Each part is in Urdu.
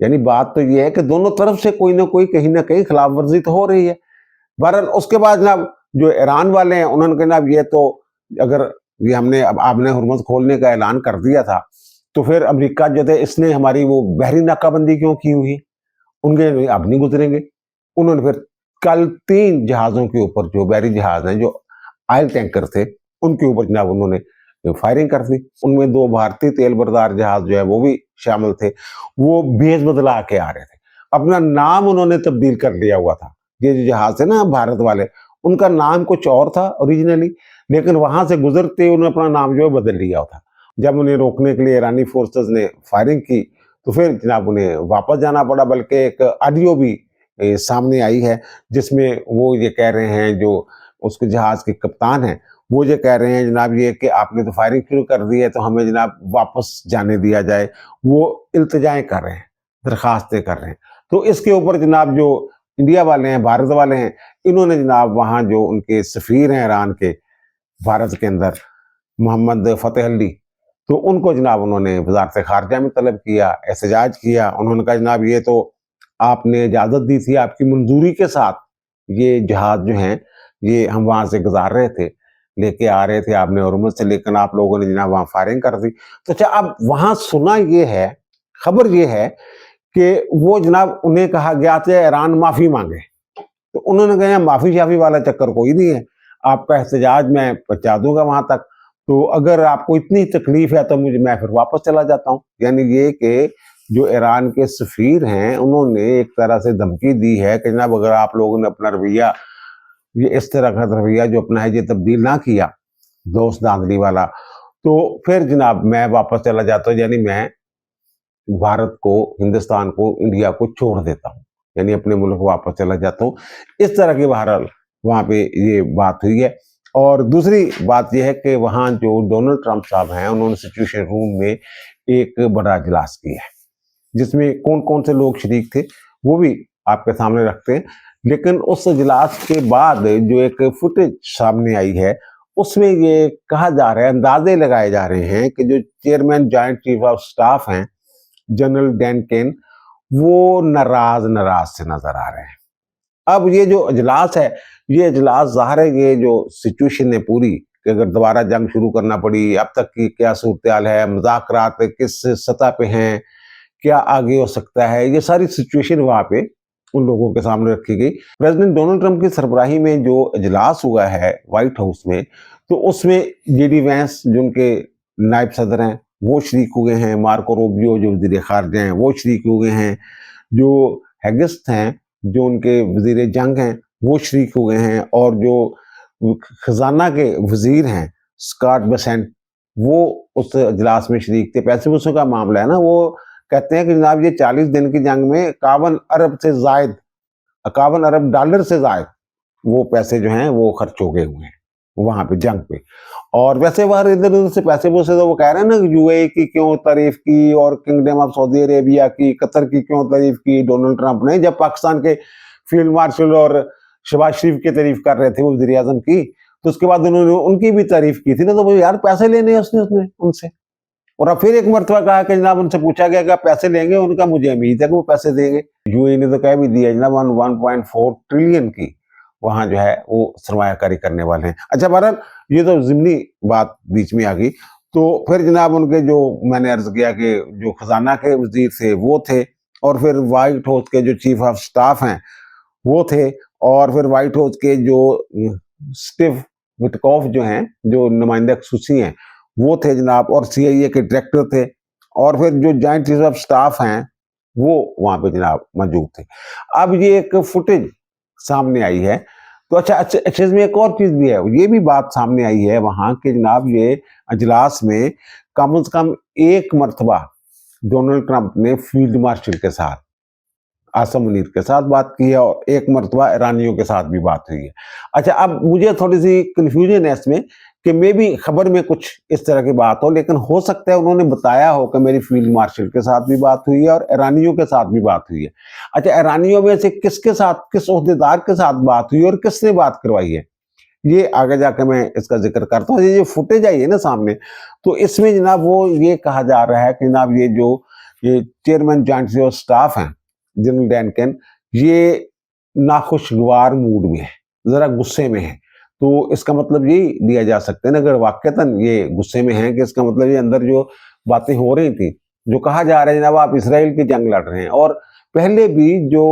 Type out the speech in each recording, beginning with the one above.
یعنی بات تو یہ ہے کہ دونوں طرف سے کوئی نہ کہیں خلاف ورزی تو ہو رہی ہے۔ بہرحال اس کے بعد جناب جو ایران والے ہیں انہوں نے کہا جناب یہ تو اگر یہ ہم نے اب آپ نے ہرمز کھولنے کا اعلان کر دیا تھا تو پھر امریکہ جو تھے اس نے ہماری وہ بحری ناکہ بندی کیوں کی ہوئی؟ ان کے اب نہیں گزریں گے۔ انہوں نے پھر کل 3 جہازوں کے اوپر جو بحری جہاز ہیں جو آئل ٹینکر تھے ان کے اوپر جناب انہوں نے فائرنگ کر دی۔ ان میں 2 بھارتی تیل بردار جہاز جو ہے وہ بھی شامل تھے، وہ بھیس بدلا کے آ رہے تھے، اپنا نام انہوں نے تبدیل کر لیا ہوا تھا۔ یہ جو جہاز تھے نا بھارت والے ان کا نام کچھ اور تھا اوریجنلی، لیکن وہاں سے گزرتے انہوں نے اپنا نام جو ہے بدل لیا تھا۔ جب انہیں روکنے کے لیے ایرانی فورسز نے فائرنگ کی تو پھر جناب انہیں واپس جانا پڑا، بلکہ ایک آڈیو بھی سامنے آئی ہے جس میں وہ یہ کہہ رہے ہیں، جو اس کے جہاز کے کپتان ہیں وہ یہ کہہ رہے ہیں جناب یہ کہ آپ نے تو فائرنگ شروع کر دی ہے تو ہمیں جناب واپس جانے دیا جائے۔ وہ التجائیں کر رہے ہیں، درخواستیں کر رہے ہیں۔ تو اس کے اوپر جناب جو انڈیا والے ہیں، بھارت والے ہیں، انہوں نے جناب وہاں جو ان کے سفیر ہیں ایران کے بھارت کے اندر محمد فتح علی، تو ان کو جناب انہوں نے وزارت خارجہ میں طلب کیا، احتجاج کیا۔ انہوں نے کہا جناب یہ تو آپ نے اجازت دی تھی، آپ کی منظوری کے ساتھ یہ جہاز جو ہیں یہ ہم وہاں سے گزار رہے تھے، لے کے آ رہے تھے آپ نے ہرمز سے، لیکن آپ لوگوں نے جناب وہاں فائرنگ کر دی۔ تو اچھا اب وہاں سنا یہ ہے، خبر یہ ہے کہ وہ جناب انہیں کہا گیا تھا ایران معافی مانگے، تو انہوں نے کہا معافی شافی والا چکر کوئی نہیں ہے، آپ کا احتجاج میں پہنچا دوں گا وہاں تک، تو اگر آپ کو اتنی تکلیف ہے تو میں پھر واپس چلا جاتا ہوں۔ یعنی یہ کہ جو ایران کے سفیر ہیں انہوں نے ایک طرح سے دھمکی دی ہے کہ جناب اگر آپ لوگوں نے اپنا رویہ یہ اس طرح کا رویہ جو اپنا ہے یہ تبدیل نہ کیا دوست دھاندلی والا تو پھر جناب میں واپس چلا جاتا ہوں، یعنی میں بھارت کو، ہندوستان کو، انڈیا کو چھوڑ دیتا ہوں، یعنی اپنے ملک واپس چلا جاتا ہوں۔ اس طرح کی بہرحال وہاں پہ یہ بات ہوئی ہے۔ اور دوسری بات یہ ہے کہ وہاں جو ڈونلڈ ٹرمپ صاحب ہیں انہوں نے سچویشن روم میں ایک بڑا اجلاس کیا ہے جس میں کون کون سے لوگ شریک تھے وہ بھی آپ کے سامنے رکھتے ہیں، لیکن اس اجلاس کے بعد جو ایک فوٹیج سامنے آئی ہے اس میں یہ کہا جا رہا ہے، اندازے لگائے جا رہے ہیں کہ جو chairman joint chief of staff ہیں جنرل ڈین کین وہ ناراض سے نظر آ رہے ہیں۔ اب یہ جو اجلاس ہے یہ اجلاس ظاہر ہے یہ جو سچویشن ہے پوری کہ اگر دوبارہ جنگ شروع کرنا پڑی، اب تک کی کیا صورتحال ہے، مذاکرات کس سطح پہ ہیں، کیا آگے ہو سکتا ہے، یہ ساری سچویشن وہاں پہ ان لوگوں کے سامنے رکھی گئی۔ پریزیڈنٹ ڈونلڈ ٹرمپ کی سربراہی میں جو اجلاس ہوا ہے وائٹ ہاؤس میں، تو اس میں جے ڈی وینس جو ان کے نائب صدر ہیں وہ شریک ہوئے ہیں، مارکو روبیو جو وزیر خارجہ ہیں وہ شریک ہوئے ہیں، جو ہیگسٹ ہیں جو ان کے وزیر جنگ ہیں وہ شریک ہوئے ہیں، اور جو خزانہ کے وزیر ہیں اسکاٹ بیسنٹ وہ اس اجلاس میں شریک تھے۔ پیسے ویسوں کا معاملہ ہے نا، وہ کہتے ہیں کہ جناب یہ 40 دن کی جنگ میں 51 ارب ڈالر سے زائد وہ پیسے جو ہیں وہ خرچ ہو گئے ہوئے ہیں وہاں پہ جنگ پہ۔ اور ویسے وہ ادھر ادھر سے پیسے تو وہ کہہ رہے ہیں نا یو اے کی کیوں تعریف کی اور کنگڈم آف سعودی عربیہ کی، قطر کی کیوں تعریف کی ڈونلڈ ٹرمپ نے، جب پاکستان کے فیلڈ مارشل اور شہباز شریف کی تعریف کر رہے تھے وہ وزیر اعظم کی، تو اس کے بعد انہوں نے ان کی بھی تعریف کی تھی نا، تو وہ یار پیسے لینے اس نے ان سے، اور اب پھر ایک مرتبہ کہا کہ جناب ان سے پوچھا گیا کہ آپ پیسے لیں گے، ان کا مجھے امید ہے کہ وہ پیسے دیں گے۔ یو اے نے تو کہہ بھی دیا جناب 1.4 ٹریلین کی وہاں جو ہے وہ سرمایہ کاری کرنے والے ہیں۔ اچھا بہرحال یہ تو ضمنی بات بیچ میں آ گئی، تو پھر جناب ان کے جو میں نے عرض کیا کہ جو خزانہ کے وزیر تھے وہ تھے، اور پھر وائٹ ہاؤس کے جو چیف آف سٹاف ہیں وہ تھے، اور پھر وائٹ ہاؤس کے جو اسٹیو وٹکوف جو ہیں جو نمائندہ خصوصی ہیں وہ تھے جناب، اور سی آئی اے کے ڈائریکٹر تھے، اور پھر جو جوائنٹ چیف آف سٹاف ہیں وہ وہاں پہ جناب موجود تھے۔ اب یہ ایک فوٹیج سامنے آئی ہے، تو اچھا اس میں ایک اور چیز بھی ہے، یہ بھی بات سامنے آئی ہے وہاں کہ جناب یہ اجلاس میں کم از کم ایک مرتبہ ڈونلڈ ٹرمپ نے فیلڈ مارشل کے ساتھ، عاصم منیر کے ساتھ بات کی ہے، اور ایک مرتبہ ایرانیوں کے ساتھ بھی بات ہوئی ہے۔ اچھا اب مجھے تھوڑی سی کنفیوژن ہے اس میں کہ میں بھی خبر میں کچھ اس طرح کی بات ہو، لیکن ہو سکتا ہے انہوں نے بتایا ہو کہ میری فیلڈ مارشل کے ساتھ بھی بات ہوئی ہے اور ایرانیوں کے ساتھ بھی بات ہوئی ہے۔ اچھا ایرانیوں میں سے کس کے ساتھ، کس عہدیدار کے ساتھ بات ہوئی اور کس نے بات کروائی ہے، یہ آگے جا کے میں اس کا ذکر کرتا ہوں۔ یہ فوٹیج آئی ہے نا سامنے، تو اس میں جناب وہ یہ کہا جا رہا ہے کہ جناب یہ جو یہ chairman joint chief of staff ہیں جنرل ڈین کین، یہ ناخوشگوار موڈ میں ہے، ذرا غصے میں ہے. تو اس کا مطلب یہی لیا جا سکتا ہے نا، اگر واقعتاً یہ غصے میں ہیں، کہ اس کا مطلب یہ اندر جو باتیں ہو رہی تھیں، جو کہا جا رہا ہے جناب آپ اسرائیل کی جنگ لڑ رہے ہیں، اور پہلے بھی جو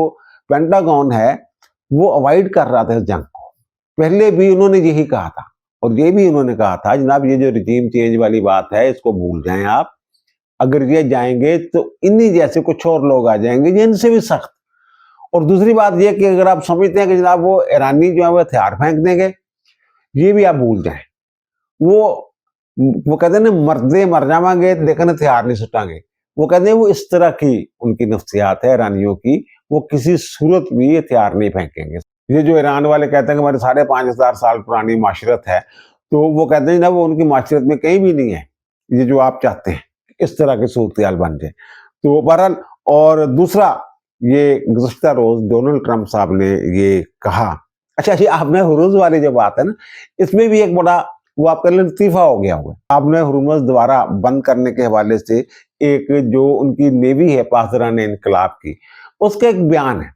پینٹاگون ہے وہ اوائڈ کر رہا تھا اس جنگ کو. پہلے بھی انہوں نے یہی کہا تھا، اور یہ بھی انہوں نے کہا تھا جناب یہ جو رجیم چینج والی بات ہے اس کو بھول جائیں آپ، اگر یہ جائیں گے تو انہی جیسے کچھ اور لوگ آ جائیں گے یہ ان سے بھی سخت. اور دوسری بات یہ کہ اگر آپ سمجھتے ہیں کہ جناب وہ ایرانی جو ہے وہ ہتھیار پھینک دیں گے، یہ بھی آپ بھول جائیں. وہ کہتے ہیں نا مردے مر جاواں گے لیکن ہتھیار نہیں سٹاں گے. وہ کہتے ہیں وہ اس طرح کی ان کی نفسیات ہے ایرانیوں کی، وہ کسی صورت بھی ہتھیار نہیں پھینکیں گے. یہ جو ایران والے کہتے ہیں کہ ہماری 5,500 سال پرانی معاشرت ہے، تو وہ کہتے ہیں نا وہ ان کی معاشرت میں کہیں بھی نہیں ہے یہ جو آپ چاہتے ہیں اس طرح کی صورتحال بن جائے. تو بہرحال، اور دوسرا یہ گزشتہ روز ڈونلڈ ٹرمپ صاحب نے یہ کہا، اچھا جی آپ نے ہرمز والی جو بات ہے نا، اس میں بھی ایک بڑا وہ آپ کا لطیفہ ہو گیا ہوا ہے. آپ نے ہرمز دوبارہ بند کرنے کے حوالے سے ایک جو ان کی نیوی ہے پاسداران انقلاب کی، اس کا ایک بیان ہے.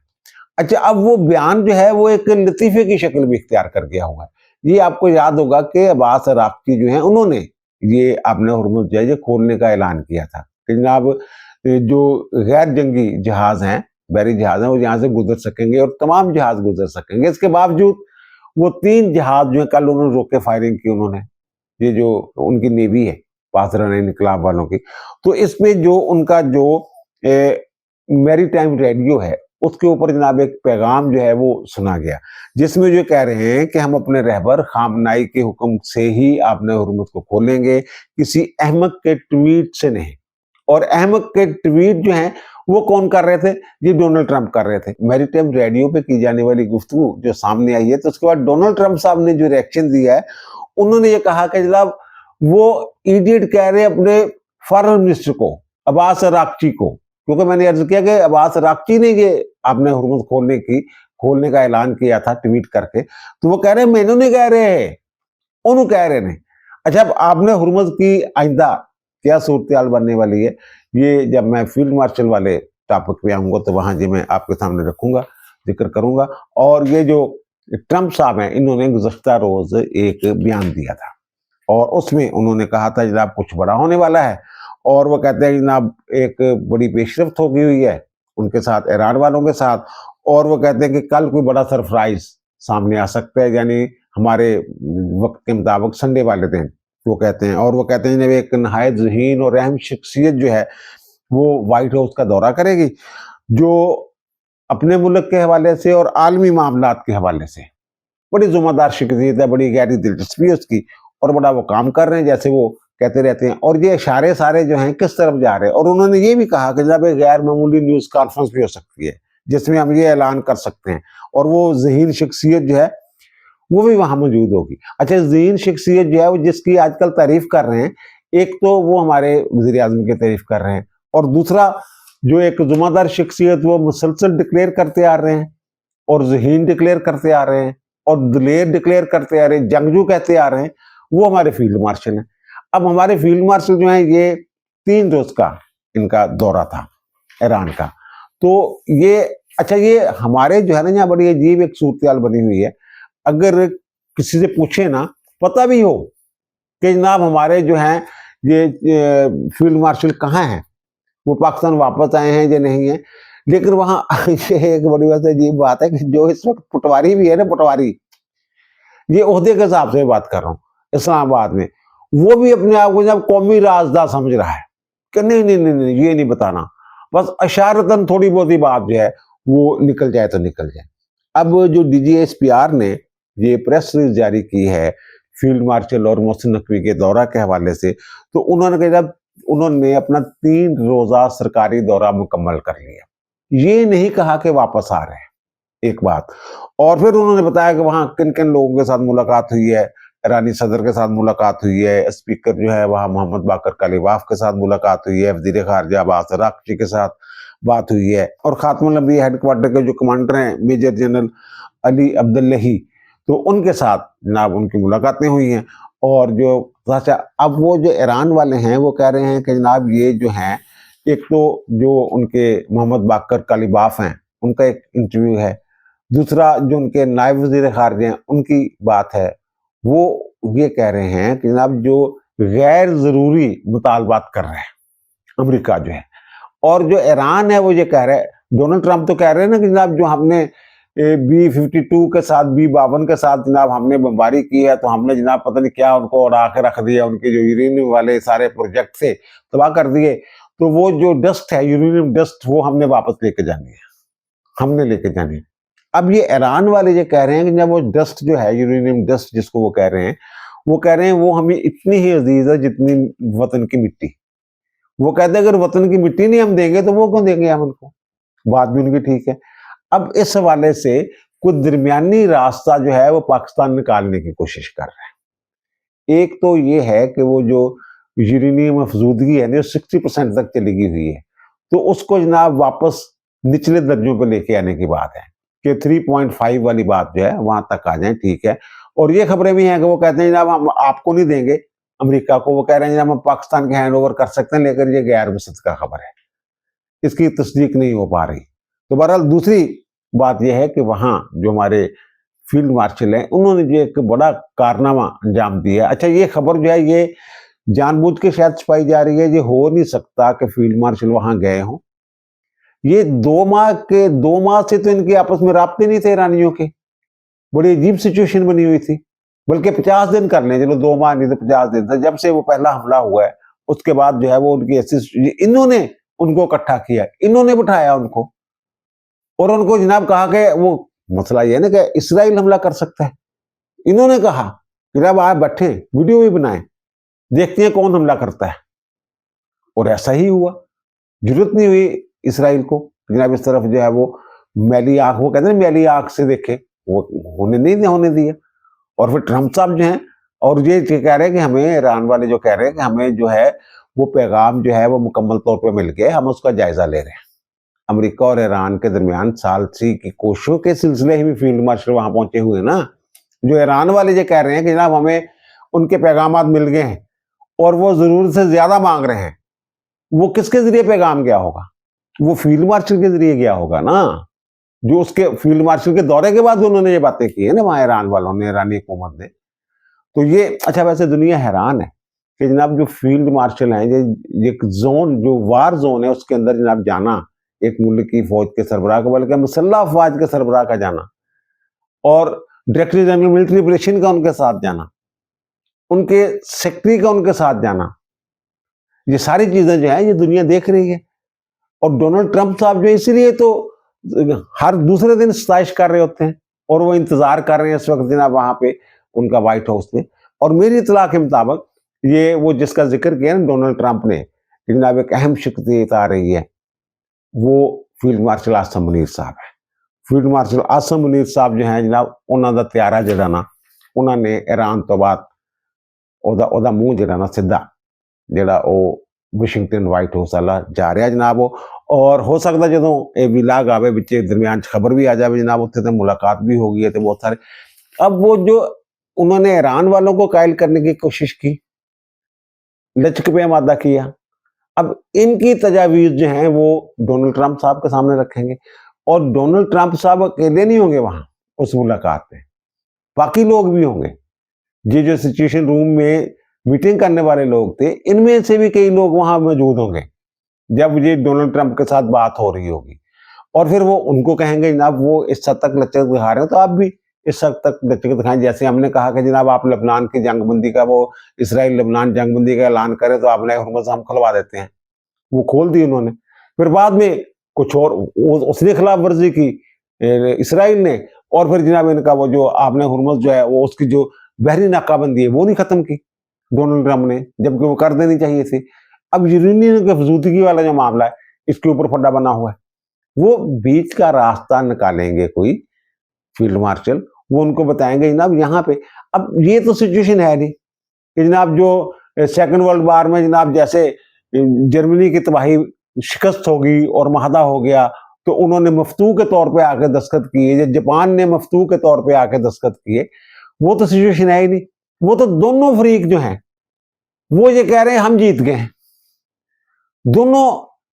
اچھا اب وہ بیان جو ہے وہ ایک لطیفے کی شکل بھی اختیار کر گیا ہوا ہے. یہ آپ کو یاد ہوگا کہ عباس عراقچی جو ہیں انہوں نے یہ آپ نے ہرمز جو ہے یہ کھولنے کا اعلان کیا تھا کہ جناب جو غیر جنگی جہاز ہیں، بحری جہاز ہیں، وہ یہاں سے گزر سکیں گے اور تمام جہاز گزر سکیں گے. اس کے باوجود وہ 3 جہاز جو ہیں کل انہوں نے روک کے فائرنگ کی انہوں نے، یہ جو ان کی نیوی ہے پاسداران انقلاب والوں کی. تو اس میں جو ان کا جو میری ٹائم ریڈیو ہے اس کے اوپر جناب ایک پیغام جو ہے وہ سنا گیا، جس میں جو کہہ رہے ہیں کہ ہم اپنے رہبر خامنائی کے حکم سے ہی آپ نے ہرمز کو کھولیں گے، کسی احمق کے ٹویٹ سے نہیں. اور احمق کے ٹویٹ جو ہیں وہ کون کر رہے تھے؟ یہ ڈونلڈ ٹرمپ کر رہے تھے. میری ٹائم ریڈیو پہ کی جانے والی گفتگو جو سامنے آئی ہے، تو اس کے بعد ڈونلڈ ٹرمپ صاحب نے جو ریئیکشن دیا ہے، انہوں نے یہ کہا کہ جناب وہ ایڈیٹ کہہ رہے اپنے فارن منسٹر کو، عباس عراقچی کو، کیونکہ میں نے عرض کیا کہ عباس عراقچی نے یہ آپ نے ہرمز کھولنے کا اعلان کیا تھا ٹویٹ کر کے، تو وہ کہہ رہے ہیں میں انہوں نہیں کہہ رہے، انہوں کہہ رہے ہیں. اچھا اب آپ نے ہرمز کی آئندہ کیا صورتحال بننے والی ہے، یہ جب میں فیلڈ مارشل والے ٹاپک پہ آؤں گا تو وہاں جی میں آپ کے سامنے رکھوں گا، ذکر کروں گا. اور یہ جو ٹرمپ صاحب ہیں انہوں نے گزشتہ روز ایک بیان دیا تھا، اور اس میں انہوں نے کہا تھا جناب کچھ بڑا ہونے والا ہے، اور وہ کہتے ہیں جناب ایک بڑی پیش رفت ہو گئی ہوئی ہے ان کے ساتھ، ایران والوں کے ساتھ. اور وہ کہتے ہیں کہ کل کوئی بڑا سرپرائز سامنے آ سکتا ہے، یعنی ہمارے وقت کے مطابق سنڈے والے دن وہ کہتے ہیں. اور وہ کہتے ہیں جب ایک نہایت ذہین اور اہم شخصیت جو ہے وہ وائٹ ہاؤس کا دورہ کرے گی، جو اپنے ملک کے حوالے سے اور عالمی معاملات کے حوالے سے بڑی ذمہ دار شخصیت ہے، بڑی گہری دلچسپی ہے اس کی، اور بڑا وہ کام کر رہے ہیں جیسے وہ کہتے رہتے ہیں. اور یہ اشارے سارے جو ہیں کس طرف جا رہے ہیں. اور انہوں نے یہ بھی کہا کہ جناب ایک غیر معمولی نیوز کانفرنس بھی ہو سکتی ہے جس میں ہم یہ اعلان کر سکتے ہیں، اور وہ ذہین شخصیت جو ہے وہ بھی وہاں موجود ہوگی. اچھا ذہین شخصیت جو ہے وہ جس کی آج کل تعریف کر رہے ہیں، ایک تو وہ ہمارے وزیر اعظم کی تعریف کر رہے ہیں، اور دوسرا جو ایک ذمہ دار شخصیت وہ مسلسل ڈکلیئر کرتے آ رہے ہیں، اور ذہین ڈکلیئر کرتے آ رہے ہیں، اور دلیر ڈکلیئر کرتے آ رہے ہیں، جنگجو کہتے آ رہے ہیں، وہ ہمارے فیلڈ مارشل ہیں. اب ہمارے فیلڈ مارشل جو ہیں یہ 3 روز کا ان کا دورہ تھا ایران کا. تو یہ اچھا یہ ہمارے جو ہے نا یہاں بڑی عجیب ایک صورتحال بنی ہوئی ہے. اگر کسی سے پوچھے نا، پتہ بھی ہو کہ جناب ہمارے جو ہیں یہ فیلڈ مارشل کہاں ہیں، وہ پاکستان واپس آئے ہیں یا نہیں ہیں، لیکن وہاں یہ ایک بڑی وجہ عجیب بات ہے کہ جو اس وقت پٹواری بھی ہے نا، پٹواری یہ عہدے کے حساب سے بات کر رہا ہوں اسلام آباد میں، وہ بھی اپنے آپ کو جب قومی رازدار سمجھ رہا ہے کہ نہیں نہیں نہیں نہیں یہ نہیں بتانا، بس اشارتاً تھوڑی بہت ہی بات جو ہے وہ نکل جائے تو نکل جائے. اب جو D G S P R نے یہ پریس ریلیز جاری کی ہے فیلڈ مارشل اور محسن نقوی کے دورہ کے حوالے سے، تو انہوں نے کہا انہوں نے اپنا 3 روزہ سرکاری دورہ مکمل کر لیا، یہ نہیں کہا کہ واپس آ رہے ہیں، ایک بات. اور پھر انہوں نے بتایا کہ وہاں کن کن لوگوں کے ساتھ ملاقات ہوئی ہے، ایرانی صدر کے ساتھ ملاقات ہوئی ہے، اسپیکر جو ہے وہاں محمد باقر کلیباف کے ساتھ ملاقات ہوئی ہے، وزیر خارجہ عباس عراقچی کے ساتھ بات ہوئی ہے، اور خاتم الانبیاء ہیڈ کوارٹر کے جو کمانڈر ہیں میجر جنرل علی عبداللہی، تو ان کے ساتھ جناب ان کی ملاقاتیں ہوئی ہیں. اور جو اب وہ جو ایران والے ہیں وہ کہہ رہے ہیں کہ جناب یہ جو ہیں ایک تو جو ان کے محمد باقر کالیباف ہیں ان کا ایک انٹرویو ہے، دوسرا جو ان کے نائب وزیر خارجہ ہیں ان کی بات ہے، وہ یہ کہہ رہے ہیں کہ جناب جو غیر ضروری مطالبات کر رہے ہیں امریکہ جو ہے، اور جو ایران ہے وہ یہ کہہ رہا ہے، ڈونلڈ ٹرمپ تو کہہ رہے ہیں نا کہ جناب جو ہم نے B-52 کے ساتھ B-52 کے ساتھ جناب ہم نے بمباری کی ہے تو ہم نے جناب پتہ نہیں کیا ان کو اڑا کے رکھ دیا، ان کے جو یورینیم والے سارے پروجیکٹ تھے تباہ کر دیے، تو وہ جو ڈسٹ ہے یورینیم ڈسٹ وہ ہم نے واپس لے کے جانی ہے، ہم نے لے کے جانی ہے۔ اب یہ ایران والے یہ کہہ رہے ہیں کہ جب وہ ڈسٹ جو ہے یورینیم ڈسٹ جس کو وہ کہہ رہے ہیں وہ ہمیں اتنی ہی عزیز ہے جتنی وطن کی مٹی۔ وہ کہتے ہیں اگر وطن کی مٹی نہیں ہم دیں گے تو وہ کون دیں گے ہم ان کو؟ بات بھی ان کی ٹھیک ہے۔ اب اس حوالے سے کوئی درمیانی راستہ جو ہے وہ پاکستان نکالنے کی کوشش کر رہا ہے۔ ایک تو یہ ہے کہ وہ جو یورینیم افزودگی ہے نا 60% تک چلی گئی ہوئی ہے، تو اس کو جناب واپس نچلے درجوں پہ لے کے آنے کی بات ہے کہ 3.5 والی بات جو ہے وہاں تک آ جائیں، ٹھیک ہے۔ اور یہ خبریں بھی ہیں کہ وہ کہتے ہیں جناب ہم آپ کو نہیں دیں گے امریکہ کو، وہ کہہ رہے ہیں جناب ہم پاکستان کے ہینڈ اوور کر سکتے ہیں، لیکن یہ غیر مصدقہ کا خبر ہے، اس کی تصدیق نہیں ہو پا رہی۔ تو بہرحال دوسری بات یہ ہے کہ وہاں جو ہمارے فیلڈ مارشل ہیں انہوں نے جو ایک بڑا کارنامہ انجام دیا۔ اچھا یہ خبر جو ہے یہ جان بوجھ کے شاید چھپائی جا رہی ہے، یہ ہو نہیں سکتا کہ فیلڈ مارشل وہاں گئے ہوں۔ یہ 2 ماہ سے تو ان کے آپس میں رابطے نہیں تھے ایرانیوں کے، بڑی عجیب سچویشن بنی ہوئی تھی، بلکہ 50 دن کر لیں، چلو 2 ماہ نہیں تو 50 دن تھا جب سے وہ پہلا حملہ ہوا ہے، اس کے بعد جو ہے وہ ان کی انہوں نے ان کو اکٹھا کیا، انہوں نے بٹھایا ان کو، اور ان کو جناب کہا کہ وہ مسئلہ یہ ہے نا کہ اسرائیل حملہ کر سکتا ہے، انہوں نے کہا کہ جناب آپ بیٹھیں ویڈیو بھی بنائیں دیکھتے ہیں کون حملہ کرتا ہے، اور ایسا ہی ہوا۔ ضرورت نہیں ہوئی اسرائیل کو جناب اس طرف جو ہے وہ میلی آنکھ، وہ کہتے ہیں میلی آنکھ سے دیکھے، وہ ہونے دیا۔ اور پھر ٹرمپ صاحب جو ہیں اور یہ کہہ رہے ہیں کہ ہمیں ایران والے جو کہہ رہے ہیں کہ ہمیں جو ہے وہ پیغام جو ہے وہ مکمل طور پہ مل گئے، ہم اس کا جائزہ لے رہے ہیں۔ امریکہ اور ایران کے درمیان ثالثی کی کوششوں کے سلسلے ہی میں فیلڈ مارشل وہاں پہنچے ہوئے نا۔ جو ایران والے یہ کہہ رہے ہیں کہ جناب ہمیں ان کے پیغامات مل گئے ہیں اور وہ ضرورت سے زیادہ مانگ رہے ہیں، وہ کس کے ذریعے پیغام گیا ہوگا؟ وہ فیلڈ مارشل کے ذریعے گیا ہوگا نا، جو اس کے فیلڈ مارشل کے دورے کے بعد انہوں نے یہ باتیں کی ہیں نا وہاں ایران والوں نے، ایرانی حکومت نے۔ تو یہ اچھا ویسے دنیا حیران ہے کہ جناب جو فیلڈ مارشل ہیں یہ ایک زون جو وار زون ہے اس کے اندر جناب جانا، ایک ملک کی فوج کے سربراہ کا بلکہ مسلح افواج کے سربراہ کا جانا، اور ڈائریکٹر جنرل ملٹری آپریشن کا ان کے ساتھ جانا، ان کے سیکٹری کا ان کے ساتھ جانا، یہ ساری چیزیں جو ہیں یہ دنیا دیکھ رہی ہے۔ اور ڈونلڈ ٹرمپ صاحب جو اسی لیے تو ہر دوسرے دن ستائش کر رہے ہوتے ہیں اور وہ انتظار کر رہے ہیں اس وقت جناب وہاں پہ ان کا وائٹ ہاؤس میں۔ اور میری اطلاع کے مطابق یہ وہ جس کا ذکر کیا نا ڈونلڈ ٹرمپ نے جناب ایک اہم شخصیت آ رہی ہے، وہ فیلڈ مارشل عاصم منیر صاحب ہے۔ فیلڈ مارشل عاصم منیر صاحب جو ہیں جناب انہوں دا تیارہ جڑا نا انہوں نے ایران تو بعد او دا منہ جڑا نا سیدھا جڑا او واشنگٹن وائٹ ہاؤس والا جا رہا جناب وہ، اور ہو سکتا جدوں اے ویلاگ آوے بچے درمیان خبر بھی آ جائے جناب اتنے تے ملاقات بھی ہو گئی ہے تے بہت سارے۔ اب وہ جو انہوں نے ایران والوں کو قائل کرنے کی کوشش کی، لچک پہ آمادہ کیا، اب ان کی تجاویز جو ہیں وہ ڈونلڈ ٹرمپ صاحب کے سامنے رکھیں گے، اور ڈونلڈ ٹرمپ صاحب اکیلے نہیں ہوں گے وہاں اس ملاقات میں، باقی لوگ بھی ہوں گے۔ یہ جو سچویشن روم میں میٹنگ کرنے والے لوگ تھے ان میں سے بھی کئی لوگ وہاں موجود ہوں گے جب یہ ڈونلڈ ٹرمپ کے ساتھ بات ہو رہی ہوگی، اور پھر وہ ان کو کہیں گے جناب وہ اس حد تک لچک دکھا رہے ہیں تو آپ بھی اس حد تک لچک دکھائیں، جیسے ہم نے کہا کہ جناب آپ لبنان کی جنگ بندی کا وہ اسرائیل لبنان جنگ بندی کا اعلان کرے تو آپ نے ہرمز ہم کھلوا دیتے ہیں، وہ کھول دی انہوں نے، پھر بعد میں کچھ اور اس نے خلاف ورزی کی اسرائیل نے، اور پھر جناب ان کا وہ جو آپ نے ہرمز جو ہے وہ اس کی جو بحری ناکہ بندی ہے وہ نہیں ختم کی ڈونلڈ ٹرمپ نے، جبکہ وہ کر دینی چاہیے تھی۔ اب یورینیم کی افزودگی والا جو معاملہ ہے اس کے اوپر پھڈا بنا ہوا ہے، وہ بیچ کا راستہ نکالیں گے کوئی فیلڈ مارشل، وہ ان کو بتائیں گے جناب یہاں پہ اب یہ تو سچویشن ہے نہیں کہ جناب جو سیکنڈ ورلڈ وار میں جناب جیسے جرمنی کی تباہی شکست ہوگی اور معاہدہ ہو گیا تو انہوں نے مفتوح کے طور پہ آ کے دستخط کیے، یا جاپان نے مفتوح کے طور پہ آ کے دستخط کیے، وہ تو سچویشن ہے ہی نہیں۔ وہ تو دونوں فریق جو ہیں وہ یہ کہہ رہے ہیں ہم جیت گئے ہیں، دونوں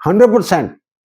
100%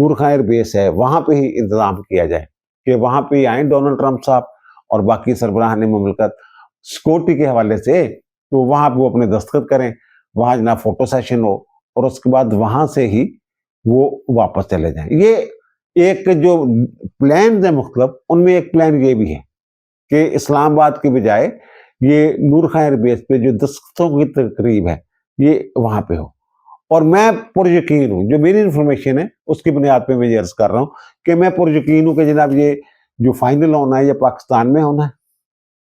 نور خان ایئر بیس ہے وہاں پہ ہی انتظام کیا جائے کہ وہاں پہ آئیں ڈونلڈ ٹرمپ صاحب اور باقی سربراہان مملکت سیکورٹی کے حوالے سے، تو وہاں پہ وہ اپنے دستخط کریں، وہاں جناب فوٹو سیشن ہو اور اس کے بعد وہاں سے ہی وہ واپس چلے جائیں۔ یہ ایک جو پلانز ہیں مختلف، ان میں ایک پلان یہ بھی ہے کہ اسلام آباد کے بجائے یہ نور خان ایئر بیس پہ جو دستخطوں کی تقریب ہے یہ وہاں پہ ہو۔ اور میں پر یقین ہوں، جو میری انفارمیشن ہے اس کی بنیاد پہ میں یہ عرض کر رہا ہوں کہ میں پر یقین ہوں کہ جناب یہ جو فائنل ہونا ہے یہ پاکستان میں ہونا ہے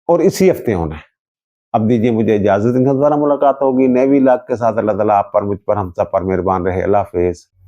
اور اسی ہفتے ہونا ہے۔ اب دیجیے مجھے اجازت، ان دوبارہ ملاقات ہوگی نئے ولاگ کے ساتھ۔ اللہ تعالیٰ آپ پر، مجھ پر، ہم سب پر مہربان رہے۔ اللہ حافظ۔